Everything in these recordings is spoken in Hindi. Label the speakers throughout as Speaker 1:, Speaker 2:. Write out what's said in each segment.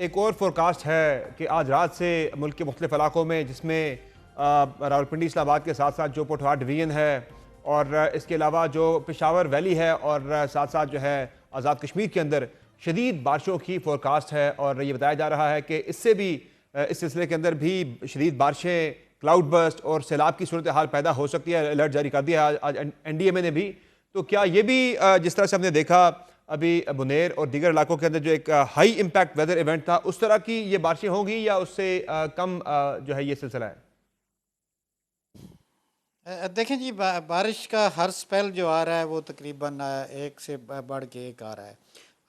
Speaker 1: एक और फोरकास्ट है कि आज रात से मुल्क के मुख्तलिफ इलाकों में, जिसमें रावलपिंडी इस्लामाबाद के साथ साथ जो पोठवार डिवीज़न है और इसके अलावा जो पेशावर वैली है और साथ साथ जो है आज़ाद कश्मीर के अंदर शदीद बारिशों की फोरकास्ट है। और ये बताया जा रहा है कि इससे भी इस सिलसिले के अंदर भी शदीद बारिशें, क्लाउड बर्स्ट और सैलाब की सूरत हाल पैदा हो सकती है। अलर्ट जारी कर दिया है आज NDMA ने भी। तो क्या ये भी जिस तरह से हमने देखा अभी बुनेर और दीगर इलाकों के अंदर जो एक हाई इम्पैक्ट वेदर इवेंट था, उस तरह की ये बारिशें होंगी या उससे कम जो है ये सिलसिला है?
Speaker 2: देखें जी, बारिश का हर स्पेल जो आ रहा है वो तकरीबन एक से बढ़ के एक आ रहा है।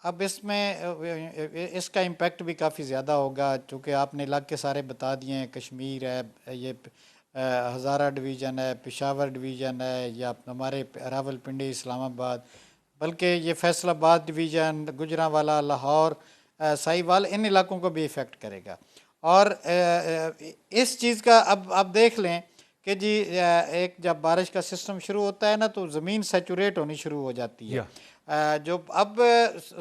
Speaker 2: अब इसमें इसका इम्पेक्ट भी काफ़ी ज़्यादा होगा, चूँकि आपने इलाके सारे बता दिए हैं। कश्मीर है, ये हज़ारा डिवीज़न है, पेशावर डिवीज़न है, या हमारे रावलपिंडी, इस्लामाबाद, बल्कि ये फैसलाबाद डिवीज़न, गुजरांवाला, लाहौर, साहिवाल, इन इलाकों को भी इफ़ेक्ट करेगा। और इस चीज़ का अब आप देख लें कि जी एक जब बारिश का सिस्टम शुरू होता है ना, तो ज़मीन सैचुरेट होनी शुरू हो जाती है। जो अब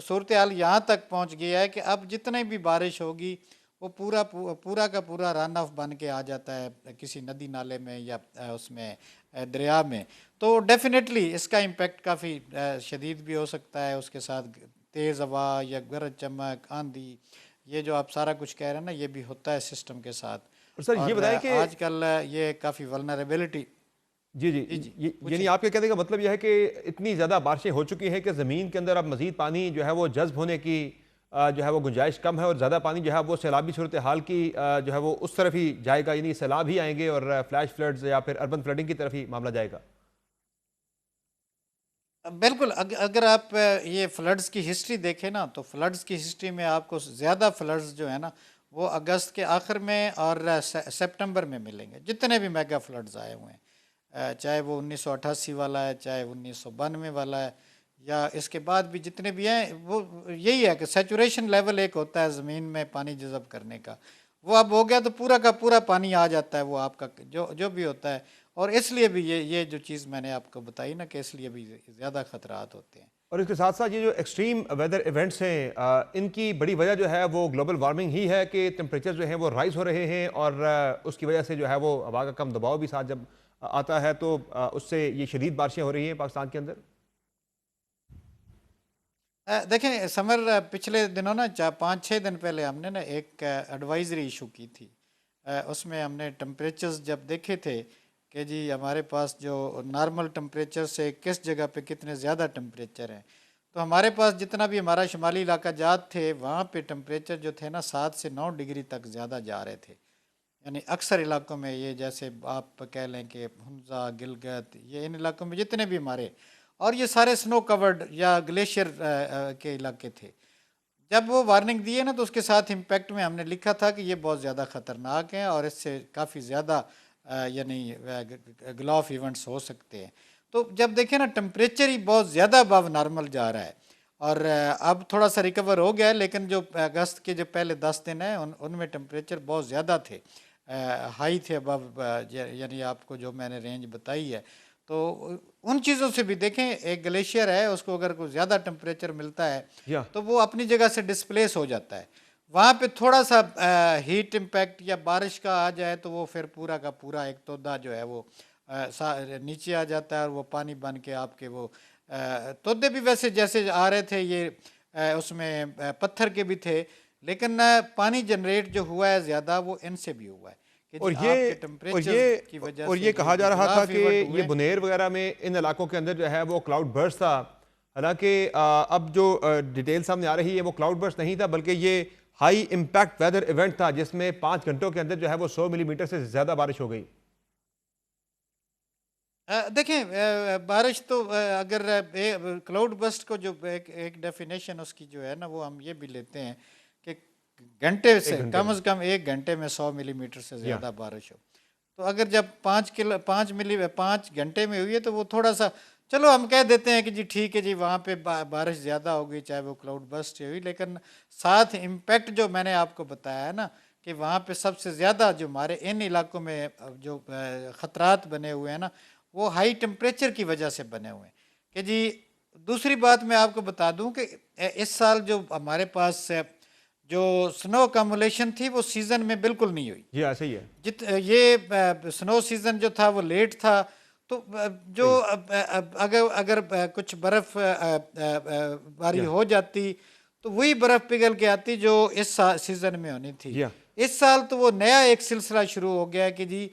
Speaker 2: सूरत हाल यहाँ तक पहुँच गया है कि अब जितने भी बारिश होगी वो पूरा का पूरा रन ऑफ बन के आ जाता है किसी नदी नाले में या उसमें दरिया में। तो डेफिनेटली इसका इम्पेक्ट काफ़ी शदीद भी हो सकता है। उसके साथ तेज़ हवा या गरज चमक, आंधी, ये जो आप सारा कुछ कह रहे हैं ना, ये भी होता है सिस्टम के साथ।
Speaker 1: और सर ये
Speaker 2: और
Speaker 1: बताएं कि
Speaker 2: आजकल ये काफ़ी वल्नरेबिलिटी।
Speaker 1: जी जी,
Speaker 2: जी जी,
Speaker 1: यानी
Speaker 2: पूछिए।
Speaker 1: आपके कहने का मतलब यह है कि इतनी ज़्यादा बारिशें हो चुकी हैं कि ज़मीन के अंदर अब मज़ीद पानी जो है वो जज्ब होने की जो है वो गुंजाइश कम है, और ज़्यादा पानी जो है वो सैलाबी सूरत हाल की जो है वो उस तरफ ही जाएगा, यानी सैलाब ही आएंगे और फ्लैश फ्लड्स या फिर अर्बन फ्लडिंग की तरफ ही मामला जाएगा।
Speaker 2: बिल्कुल, अगर आप ये फ्लड्स की हिस्ट्री देखें ना, तो फ्लड्स की हिस्ट्री में आपको ज़्यादा फ्लड्स जो है ना, वो अगस्त के आखिर में और सितंबर में मिलेंगे, जितने भी मेगा फ्लड्स आए हुए हैं। चाहे वो 1988 वाला है, चाहे 1992 वाला है, या इसके बाद भी जितने भी हैं, वो यही है कि सैचुरेशन लेवल एक होता है ज़मीन में पानी जज़ब करने का। वो अब हो गया तो पूरा का पूरा पानी आ जाता है, वो आपका जो जो भी होता है। और इसलिए भी ये जो चीज़ मैंने आपको बताई ना, कि इसलिए भी ज़्यादा खतरात होते हैं।
Speaker 1: और इसके साथ साथ ये जो एक्सट्रीम वेदर इवेंट्स हैं, इनकी बड़ी वजह जो है वो ग्लोबल वार्मिंग ही है कि टेम्परेचर जो है वो राइज हो रहे हैं, और उसकी वजह से जो है वो हवा का कम दबाव भी साथ जब आता है तो उससे ये शदीद बारिशें हो रही हैं पाकिस्तान के अंदर।
Speaker 2: देखें समर, पिछले दिनों ना 5-6 दिन पहले हमने ना एक एडवाइजरी इशू की थी। उसमें हमने टेम्परेचर्स जब देखे थे कि जी हमारे पास जो नॉर्मल टेम्परेचर से किस जगह पे कितने ज़्यादा टेम्परेचर हैं, तो हमारे पास जितना भी हमारा शुमाली इलाका जात थे, वहाँ पे टेम्परेचर जो थे ना 7 से 9 डिग्री तक ज़्यादा जा रहे थे। यानी अक्सर इलाकों में, ये जैसे आप कह लें कि हुंजा, गिलगित, ये इन इलाकों में जितने भी हमारे, और ये सारे स्नो कवर्ड या ग्लेशियर के इलाके थे। जब वो वार्निंग दी है ना, तो उसके साथ इम्पैक्ट में हमने लिखा था कि ये बहुत ज़्यादा ख़तरनाक है और इससे काफ़ी ज़्यादा यानी ग्लो ऑफ इवेंट्स हो सकते हैं। तो जब देखें ना, टेम्परेचर ही बहुत ज़्यादा अबव नॉर्मल जा रहा है। और अब थोड़ा सा रिकवर हो गया है, लेकिन जो अगस्त के जो पहले 10 दिन हैं उनमें टेम्परेचर बहुत ज़्यादा थे, हाई थे अबव, यानी आपको जो मैंने रेंज बताई है। तो उन चीज़ों से भी देखें, एक ग्लेशियर है, उसको अगर कोई ज़्यादा टेम्परेचर मिलता है
Speaker 1: या
Speaker 2: तो वो अपनी जगह से डिस्प्लेस हो जाता है। वहाँ पे थोड़ा सा हीट इम्पैक्ट या बारिश का आ जाए तो वो फिर पूरा का पूरा एक तोदा जो है वो नीचे आ जाता है, और वो पानी बन के आपके वो तोदे भी वैसे जैसे आ रहे थे, ये उसमें पत्थर के भी थे, लेकिन पानी जनरेट जो हुआ है ज़्यादा, वो इनसे भी हुआ है कि जी
Speaker 1: और ये
Speaker 2: आपके
Speaker 1: और
Speaker 2: टेम्परेचर
Speaker 1: ये
Speaker 2: की वजह
Speaker 1: और
Speaker 2: से
Speaker 1: ये
Speaker 2: जो
Speaker 1: कहा
Speaker 2: जो
Speaker 1: जा रहा था
Speaker 2: गिलाफ
Speaker 1: कि
Speaker 2: इवेंट
Speaker 1: ये
Speaker 2: हुए।
Speaker 1: बुनेर वगैरह में इन इलाकों के अंदर जो है वो क्लाउड बर्स्ट था। हालांकि अब जो डिटेल सामने आ रही है वो क्लाउड बर्स्ट नहीं था, बल्कि ये हाई इम्पैक्ट वेदर इवेंट था, जिसमें 5 घंटों के अंदर जो है वो 100 मिलीमीटर से ज़्यादा बारिश हो गई।
Speaker 2: देखें, बारिश तो अगर क्लाउड बस्ट को जो एक डेफिनेशन उसकी जो है ना, वो हम ये भी लेते हैं कि घंटे
Speaker 1: एक
Speaker 2: से
Speaker 1: घंटे में।
Speaker 2: 1 घंटे में 100 मिलीमीटर से
Speaker 1: या
Speaker 2: ज़्यादा बारिश हो। तो अगर जब 5 घंटे में हुई है, तो वो थोड़ा सा, चलो हम कह देते हैं कि जी ठीक है जी, वहाँ पे बारिश ज़्यादा हो गई, चाहे वो क्लाउड बस्ट हुई, लेकिन साथ इम्पैक्ट जो मैंने आपको बताया है ना, कि वहाँ पे सबसे ज़्यादा जो हमारे इन इलाकों में जो ख़तरात बने हुए हैं ना, वो हाई टेम्परेचर की वजह से बने हुए हैं। कि जी दूसरी बात मैं आपको बता दूं कि इस साल जो हमारे पास जो स्नो कम्युलेशन थी वो सीज़न में बिल्कुल नहीं हुई।
Speaker 1: जी ऐसे ही है।
Speaker 2: ये स्नो सीज़न जो था वो लेट था, तो जो अगर अगर कुछ बर्फ़ बारी
Speaker 1: या
Speaker 2: हो जाती तो वही बर्फ़ पिघल के आती जो इस सीज़न में होनी थी।
Speaker 1: या
Speaker 2: इस साल तो वो नया एक सिलसिला शुरू हो गया कि जी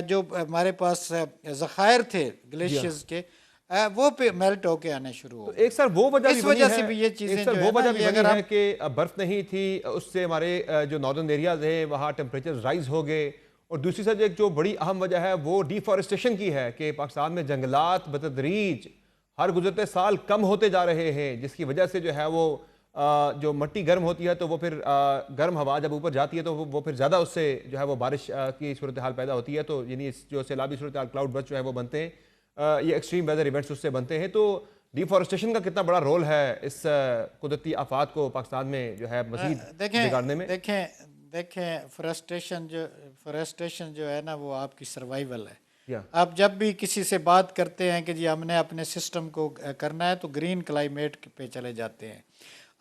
Speaker 2: जो हमारे पास ज़खायर थे
Speaker 1: या
Speaker 2: ग्लेशियर्स के, वो पे मेल्ट होके आने शुरू
Speaker 1: तो
Speaker 2: हो गए।
Speaker 1: एक सर वो वजह भी
Speaker 2: इस
Speaker 1: बनी
Speaker 2: वजह
Speaker 1: है,
Speaker 2: से भी ये
Speaker 1: एक
Speaker 2: चीज़ें
Speaker 1: सर
Speaker 2: जो
Speaker 1: वो
Speaker 2: है ना,
Speaker 1: वजह भी
Speaker 2: ये
Speaker 1: बनी
Speaker 2: अगर
Speaker 1: है
Speaker 2: हम
Speaker 1: कि बर्फ नहीं थी, उससे हमारे जो नॉर्दर्न एरियाज हैं वहाँ टेम्परेचर राइज हो गए। और दूसरी साइड एक जो बड़ी अहम वजह है वो डिफॉरेस्टेशन की है कि पाकिस्तान में जंगलात बतदरीज हर गुजरते साल कम होते जा रहे हैं, जिसकी वजह से जो है वो जो मिट्टी गर्म होती है तो वो फिर गर्म हवा जब ऊपर जाती है तो वो फिर ज़्यादा उससे जो है वो बारिश की सूरत हाल पैदा होती है। तो यानी जो सैलाबी सूरत हाल क्लाउड बर्स्ट जो है वो बनते हैं, ये एक्सट्रीम वेदर इवेंट्स उससे बनते हैं। तो डिफॉरेस्टेशन का कितना बड़ा रोल है इस कुदरती आफात को पाकिस्तान में जो है मजीद बिगाड़ने
Speaker 2: देखें
Speaker 1: में?
Speaker 2: देखें देखें फॉरेस्टेशन जो है ना वो आपकी सर्वाइवल है।
Speaker 1: या
Speaker 2: आप जब भी किसी से बात करते हैं कि जी हमने अपने सिस्टम को करना है तो ग्रीन क्लाइमेट पे चले जाते हैं।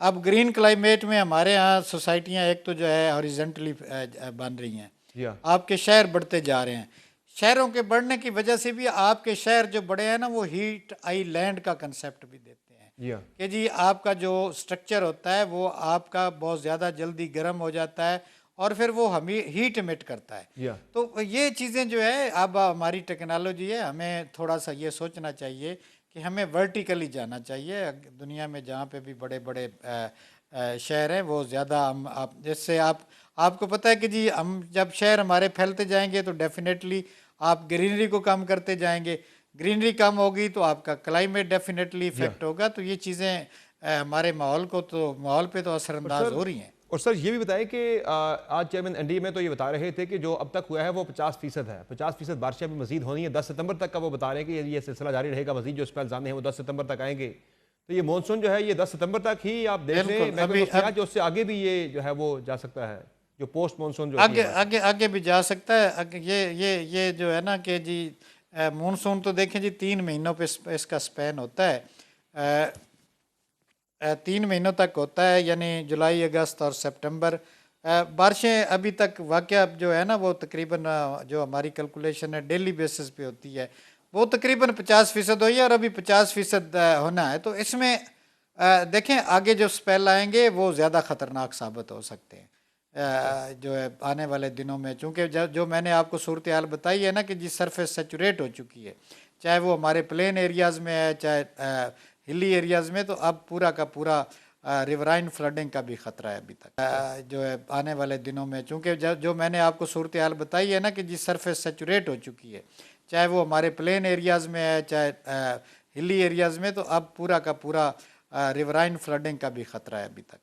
Speaker 2: अब ग्रीन क्लाइमेट में हमारे यहाँ सोसाइटियाँ एक तो जो है हॉरिजेंटली बन रही हैं,
Speaker 1: या
Speaker 2: आपके शहर बढ़ते जा रहे हैं। शहरों के बढ़ने की वजह से भी आपके शहर जो बड़े हैं ना वो हीट आइलैंड का कंसेप्ट भी देते हैं
Speaker 1: या
Speaker 2: कि जी आपका जो स्ट्रक्चर होता है वो आपका बहुत ज़्यादा जल्दी गर्म हो जाता है और फिर वो हमें हीट इमिट करता है।
Speaker 1: या
Speaker 2: तो ये चीज़ें जो है अब हमारी टेक्नोलॉजी है, हमें थोड़ा सा ये सोचना चाहिए कि हमें वर्टिकली जाना चाहिए। दुनिया में जहाँ पे भी बड़े बड़े शहर हैं वो ज़्यादा हम आप जैसे आपको पता है कि जी हम जब शहर हमारे फैलते जाएंगे तो डेफिनेटली आप ग्रीनरी को कम करते जाएंगे, ग्रीनरी कम होगी तो आपका क्लाइमेट डेफिनेटली
Speaker 1: या
Speaker 2: इफेक्ट होगा। तो ये चीज़ें हमारे माहौल पे तो
Speaker 1: और
Speaker 2: असरअंदाज
Speaker 1: सर
Speaker 2: हो रही हैं।
Speaker 1: और सर ये भी बताएं कि आज चेयरमैन एनडीए में तो ये बता रहे थे कि जो अब तक हुआ है वो 50% है, 50% बारिशें भी मजीद होनी है। 10 सितंबर तक का वो बता रहे हैं कि ये सिलसिला जारी रहेगा, मजीद जो स्पेल आने हैं वो 10 सितंबर तक आएंगे। तो ये मानसून जो है ये 10 सितंबर तक ही आप देख
Speaker 2: बिल्कुल
Speaker 1: लें, मैं
Speaker 2: अभी
Speaker 1: तो
Speaker 2: अब
Speaker 1: कि उससे आगे भी ये जो है वो जा सकता है, जो पोस्ट मानसून जो होती
Speaker 2: आगे
Speaker 1: है बारिशें।
Speaker 2: आगे आगे भी जा सकता है। ये जो है ना कि जी मानसून तो देखें जी 3 महीनों पे इसका स्पैन होता है। 3 महीनों तक होता है, यानी जुलाई, अगस्त और सितंबर। बारिशें अभी तक वाकया जो है ना वो तकरीबन जो हमारी कैलकुलेशन है डेली बेसिस पे होती है वो तकरीबन 50% हुई है और अभी 50% होना है। तो इसमें देखें आगे जो स्पेल आएंगे वो ज़्यादा ख़तरनाक साबित हो सकते हैं जो है आने वाले दिनों में, चूँकि जो मैंने आपको सूरत हाल बताई है ना कि जी सरफेस सेचुरेट हो चुकी है, चाहे वो हमारे प्लेन एरियाज़ में है चाहे हिली एरियाज़ में। तो अब पूरा का पूरा रिवराइन फ्लडिंग का भी ख़तरा है अभी तक जो है आने वाले दिनों में, चूँकि जो मैंने आपको सूरत हाल बताई है ना कि जी सरफेस सेचुरेट हो चुकी है, चाहे वो हमारे प्लेन एरियाज़ में है चाहे हिली एरियाज़ में। तो अब पूरा का पूरा रिवराइन फ्लडिंग का भी ख़तरा है अभी तक।